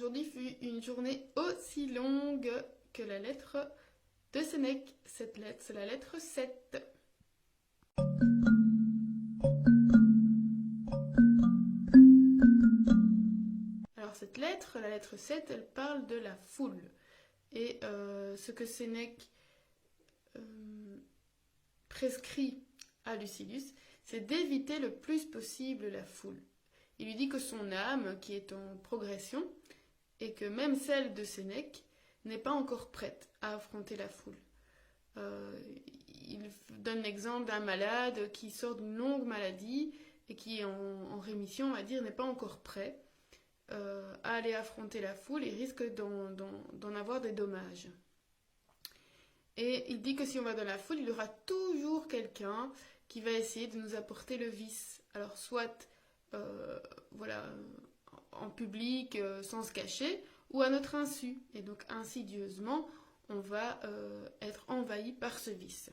aujourd'hui fut une journée aussi longue que la lettre de Sénèque. Cette lettre, c'est la lettre 7. Alors cette lettre, la lettre 7, elle parle de la foule. Et ce que Sénèque prescrit à Lucilius, c'est d'éviter le plus possible la foule. Il lui dit que son âme, qui est en progression, et que même celle de Sénèque, n'est pas encore prête à affronter la foule. Il donne l'exemple d'un malade qui sort d'une longue maladie et qui est en rémission, on va dire, n'est pas encore prêt à aller affronter la foule et risque d'en avoir des dommages. Et il dit que si on va dans la foule, il y aura toujours quelqu'un qui va essayer de nous apporter le vice. Alors soit en public, sans se cacher, ou à notre insu. Et donc insidieusement, on va être envahi par ce vice.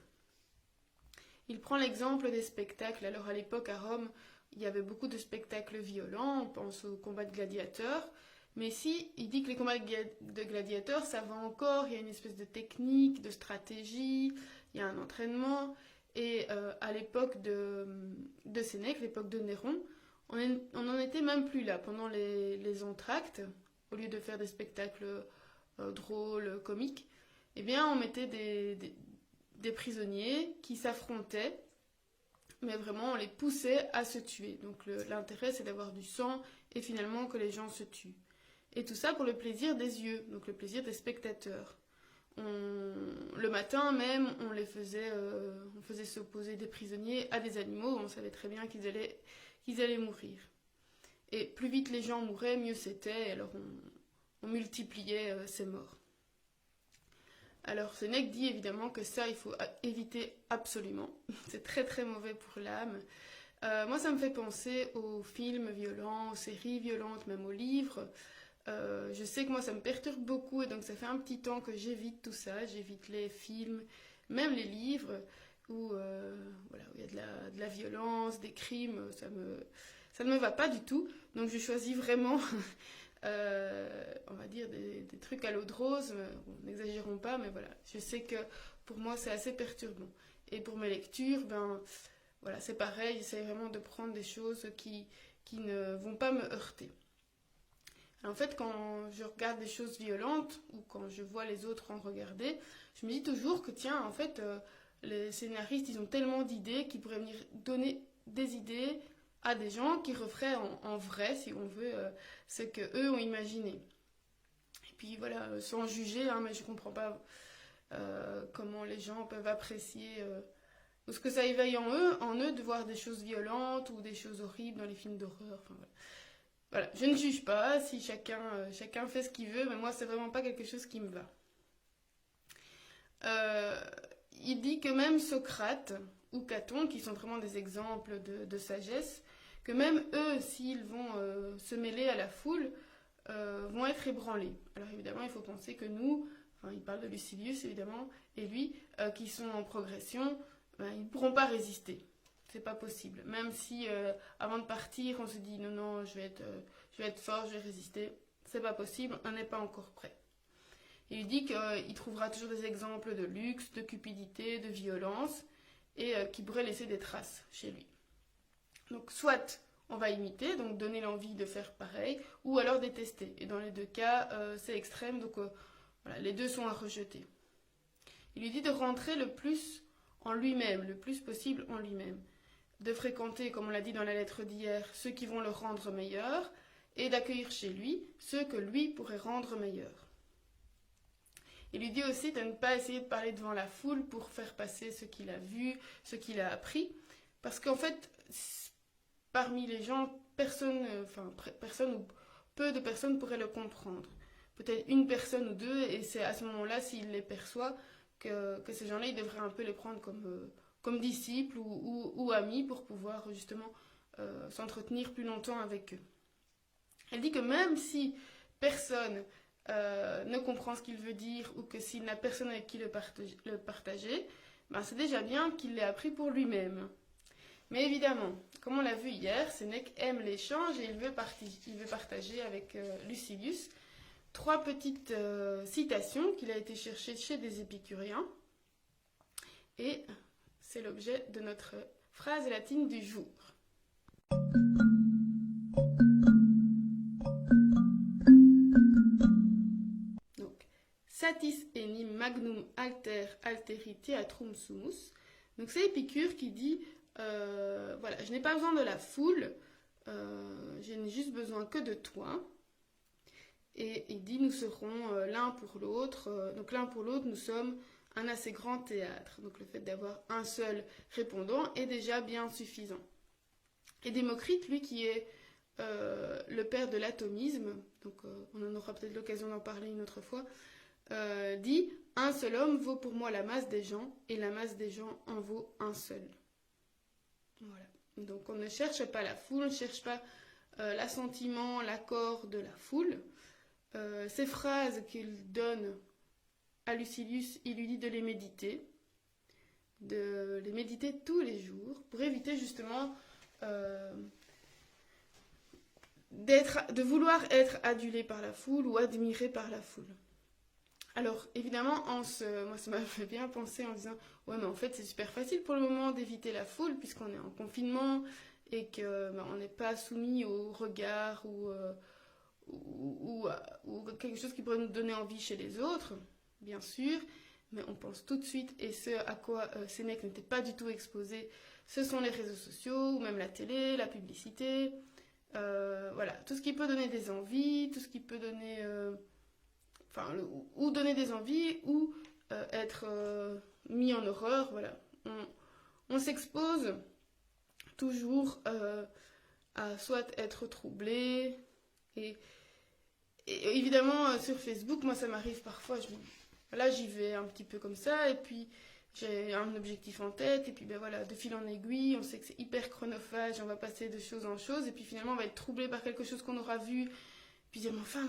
Il prend l'exemple des spectacles. Alors à l'époque à Rome, il y avait beaucoup de spectacles violents, on pense aux combats de gladiateurs. Mais ici, il dit que les combats de gladiateurs, ça va encore, il y a une espèce de technique, de stratégie, il y a un entraînement. Et à l'époque de Sénèque, l'époque de Néron, on n'en était même plus là. Pendant les entr'actes, au lieu de faire des spectacles drôles, comiques, eh bien, on mettait des prisonniers qui s'affrontaient, mais vraiment, on les poussait à se tuer. Donc l'intérêt, c'est d'avoir du sang et finalement que les gens se tuent. Et tout ça pour le plaisir des yeux, donc le plaisir des spectateurs. Le matin même, on faisait s'opposer des prisonniers à des animaux, on savait très bien qu'ils allaient mourir. Et plus vite les gens mouraient, mieux c'était, alors on multipliait ces morts. Alors Sénèque dit évidemment que ça, il faut éviter absolument. C'est très très mauvais pour l'âme. Moi, ça me fait penser aux films violents, aux séries violentes, même aux livres. Je sais que moi, ça me perturbe beaucoup et donc ça fait un petit temps que j'évite tout ça. J'évite les films, même les livres où il y a de la violence, des crimes. Ça ne me va pas du tout. Donc je choisis vraiment... on va dire des trucs à l'eau de rose, bon, n'exagérons pas, mais voilà, je sais que pour moi c'est assez perturbant. Et pour mes lectures, voilà, c'est pareil, j'essaie vraiment de prendre des choses qui ne vont pas me heurter. Alors, en fait, quand je regarde des choses violentes ou quand je vois les autres en regarder, je me dis toujours que tiens, en fait, les scénaristes, ils ont tellement d'idées qu'ils pourraient venir donner des idées à des gens qui referaient en vrai, si on veut, ce qu'eux ont imaginé. Et puis voilà, sans juger, mais je ne comprends pas comment les gens peuvent apprécier ou ce que ça éveille en eux de voir des choses violentes ou des choses horribles dans les films d'horreur. Enfin, voilà, je ne juge pas, si chacun fait ce qu'il veut, mais moi c'est vraiment pas quelque chose qui me va. Il dit que même Socrate ou Caton, qui sont vraiment des exemples de sagesse, que même eux, s'ils vont se mêler à la foule, vont être ébranlés. Alors évidemment, il faut penser que nous, il parle de Lucilius évidemment, et lui, qui sont en progression, ils ne pourront pas résister. C'est pas possible. Même si avant de partir, on se dit non, je vais être fort, je vais résister, c'est pas possible, on n'est pas encore prêt. Il dit qu'il trouvera toujours des exemples de luxe, de cupidité, de violence, et qui pourraient laisser des traces chez lui. Donc soit on va imiter, donc donner l'envie de faire pareil, ou alors détester. Et dans les deux cas, c'est extrême, donc voilà, les deux sont à rejeter. Il lui dit de rentrer le plus en lui-même, le plus possible en lui-même. De fréquenter, comme on l'a dit dans la lettre d'hier, ceux qui vont le rendre meilleur, et d'accueillir chez lui ceux que lui pourrait rendre meilleur. Il lui dit aussi de ne pas essayer de parler devant la foule pour faire passer ce qu'il a vu, ce qu'il a appris, parce qu'en fait, parmi les gens, personne ou peu de personnes pourraient le comprendre. Peut-être une personne ou deux, et c'est à ce moment-là, s'il les perçoit, que ces gens-là, ils devraient un peu les prendre comme disciples ou amis pour pouvoir justement s'entretenir plus longtemps avec eux. Elle dit que même si personne ne comprend ce qu'il veut dire ou que s'il n'a personne avec qui le partager, c'est déjà bien qu'il l'ait appris pour lui-même. Mais évidemment, comme on l'a vu hier, Sénèque aime l'échange et il veut partager avec Lucilius. 3 petites citations qu'il a été chercher chez des épicuriens. Et c'est l'objet de notre phrase latine du jour. Donc, satis enim magnum alter alteri theatrum sumus. Donc c'est Épicure qui dit, voilà, je n'ai pas besoin de la foule, je n'ai juste besoin que de toi. Et il dit, nous serons l'un pour l'autre. Donc l'un pour l'autre, nous sommes un assez grand théâtre. Donc le fait d'avoir un seul répondant est déjà bien suffisant. Et Démocrite, lui qui est le père de l'atomisme, donc on en aura peut-être l'occasion d'en parler une autre fois, dit « Un seul homme vaut pour moi la masse des gens, et la masse des gens en vaut un seul. » Voilà. Donc on ne cherche pas la foule, on ne cherche pas l'assentiment, l'accord de la foule. Ces phrases qu'il donne à Lucilius, il lui dit de les méditer tous les jours, pour éviter justement de vouloir être adulé par la foule ou admiré par la foule. Alors, évidemment, moi, ça m'a fait bien penser en disant « Ouais, mais en fait, c'est super facile pour le moment d'éviter la foule puisqu'on est en confinement et qu'on n'est pas soumis au regard ou quelque chose qui pourrait nous donner envie chez les autres, bien sûr, mais on pense tout de suite, et ce à quoi Sénèque n'était pas du tout exposé, ce sont les réseaux sociaux, ou même la télé, la publicité, voilà, tout ce qui peut donner des envies, tout ce qui peut donner... ou donner des envies, ou être mis en horreur, voilà. On s'expose toujours à soit être troublé, et évidemment sur Facebook, moi ça m'arrive parfois, là j'y vais un petit peu comme ça, et puis j'ai un objectif en tête, et puis ben voilà, de fil en aiguille, on sait que c'est hyper chronophage, on va passer de chose en chose, et puis finalement on va être troublé par quelque chose qu'on aura vu, puis dire mais enfin...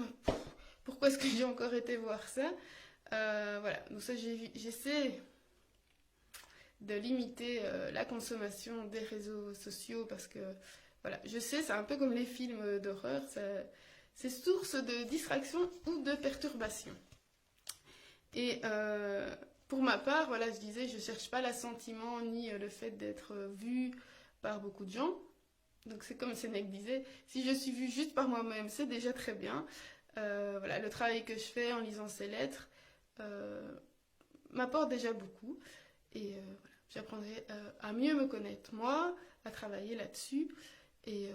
Pourquoi est-ce que j'ai encore été voir ça? Voilà, donc ça j'essaie de limiter la consommation des réseaux sociaux parce que, voilà, je sais, c'est un peu comme les films d'horreur, c'est source de distraction ou de perturbation. Et pour ma part, voilà, je disais, je ne cherche pas l'assentiment ni le fait d'être vu par beaucoup de gens. Donc c'est comme Sénèque disait, si je suis vue juste par moi-même, c'est déjà très bien. Voilà, le travail que je fais en lisant ces lettres m'apporte déjà beaucoup et voilà, j'apprendrai à mieux me connaître moi, à travailler là-dessus et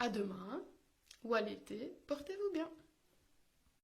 à demain ou à l'été, portez-vous bien.